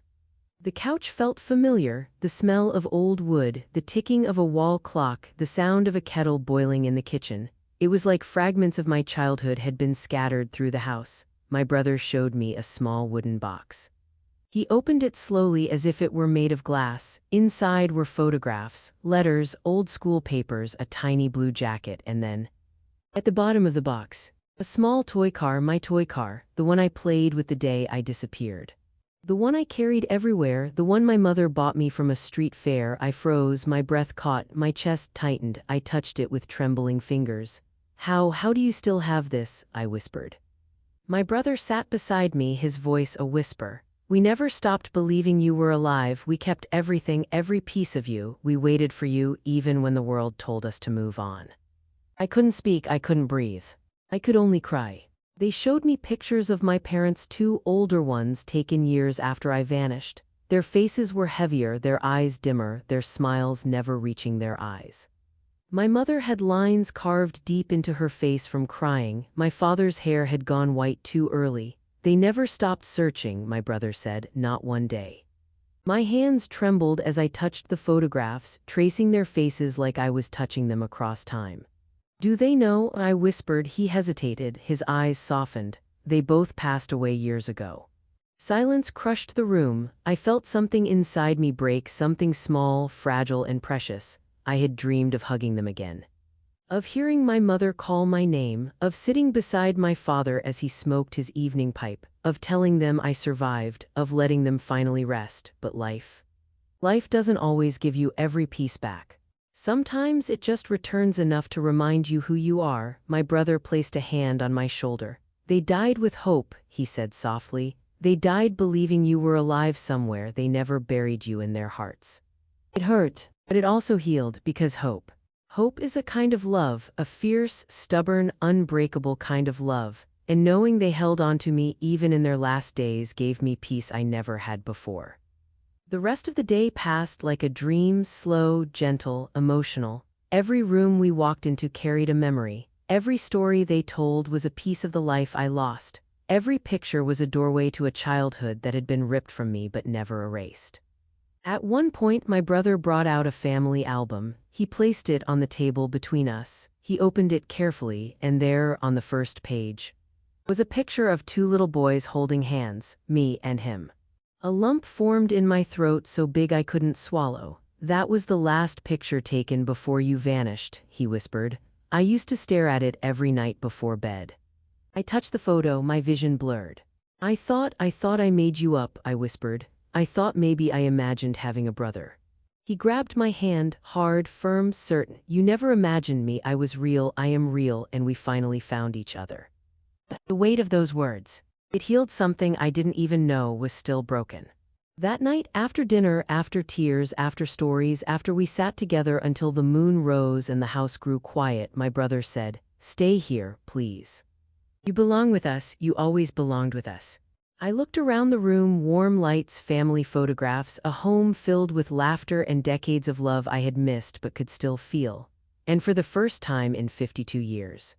The couch felt familiar, the smell of old wood, the ticking of a wall clock, the sound of a kettle boiling in the kitchen. It was like fragments of my childhood had been scattered through the house. My brother showed me a small wooden box. He opened it slowly as if it were made of glass. Inside were photographs, letters, old school papers, a tiny blue jacket, and then, at the bottom of the box, a small toy car, my toy car, the one I played with the day I disappeared. The one I carried everywhere, the one my mother bought me from a street fair. I froze, my breath caught, my chest tightened. I touched it with trembling fingers. How do you still have this?" I whispered. My brother sat beside me, his voice a whisper. "We never stopped believing you were alive. We kept everything, every piece of you. We waited for you, even when the world told us to move on." I couldn't speak, I couldn't breathe. I could only cry. They showed me pictures of my parents, two older ones taken years after I vanished. Their faces were heavier, their eyes dimmer, their smiles never reaching their eyes. My mother had lines carved deep into her face from crying. My father's hair had gone white too early. "They never stopped searching," my brother said, "not one day." My hands trembled as I touched the photographs, tracing their faces like I was touching them across time. "Do they know?" I whispered. He hesitated, his eyes softened. "They both passed away years ago." Silence crushed the room. I felt something inside me break, something small, fragile, and precious. I had dreamed of hugging them again. Of hearing my mother call my name, of sitting beside my father as he smoked his evening pipe, of telling them I survived, of letting them finally rest. But life doesn't always give you every piece back. Sometimes it just returns enough to remind you who you are. My brother placed a hand on my shoulder. "They died with hope," he said softly. "They died believing you were alive somewhere. They never buried you in their hearts." It hurt, but it also healed, because hope is a kind of love, a fierce, stubborn, unbreakable kind of love, and knowing they held on to me even in their last days gave me peace I never had before. The rest of the day passed like a dream, slow, gentle, emotional. Every room we walked into carried a memory. Every story they told was a piece of the life I lost. Every picture was a doorway to a childhood that had been ripped from me but never erased. At one point, my brother brought out a family album. He placed it on the table between us. He opened it carefully, and there, on the first page, was a picture of two little boys holding hands, me and him. A lump formed in my throat so big I couldn't swallow. "That was the last picture taken before you vanished," he whispered. "I used to stare at it every night before bed." I touched the photo, my vision blurred. I thought I made you up," I whispered. "I thought maybe I imagined having a brother." He grabbed my hand, hard, firm, certain. "You never imagined me. I was real, I am real, and we finally found each other." The weight of those words. It healed something I didn't even know was still broken. That night, after dinner, after tears, after stories, after we sat together until the moon rose and the house grew quiet, my brother said, "Stay here, please. You belong with us, you always belonged with us." I looked around the room, warm lights, family photographs, a home filled with laughter and decades of love I had missed but could still feel. And for the first time in 52 years,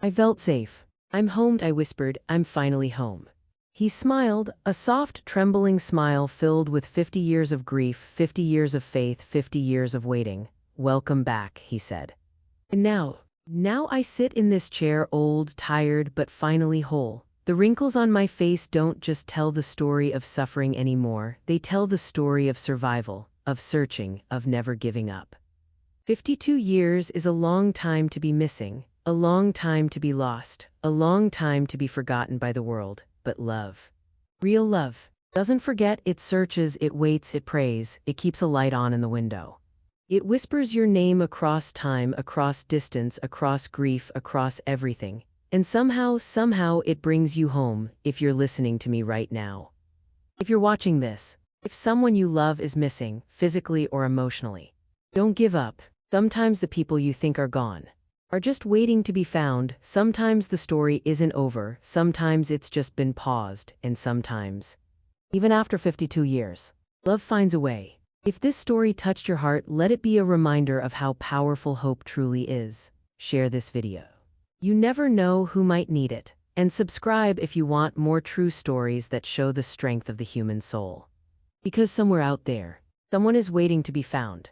I felt safe. "I'm home," I whispered. "I'm finally home." He smiled, a soft, trembling smile filled with 50 years of grief, 50 years of faith, 50 years of waiting. "Welcome back," he said. And now I sit in this chair, old, tired, but finally whole. The wrinkles on my face don't just tell the story of suffering anymore. They tell the story of survival, of searching, of never giving up. 52 years is a long time to be missing. A long time to be lost, a long time to be forgotten by the world, but love, real love, doesn't forget. It searches, it waits, it prays, it keeps a light on in the window. It whispers your name across time, across distance, across grief, across everything. And somehow it brings you home, if you're listening to me right now. If you're watching this, if someone you love is missing, physically or emotionally, don't give up. Sometimes the people you think are gone are just waiting to be found. Sometimes the story isn't over, sometimes it's just been paused, and sometimes, even after 52 years, love finds a way. If this story touched your heart, let it be a reminder of how powerful hope truly is. Share this video. You never know who might need it. And subscribe if you want more true stories that show the strength of the human soul. Because somewhere out there, someone is waiting to be found.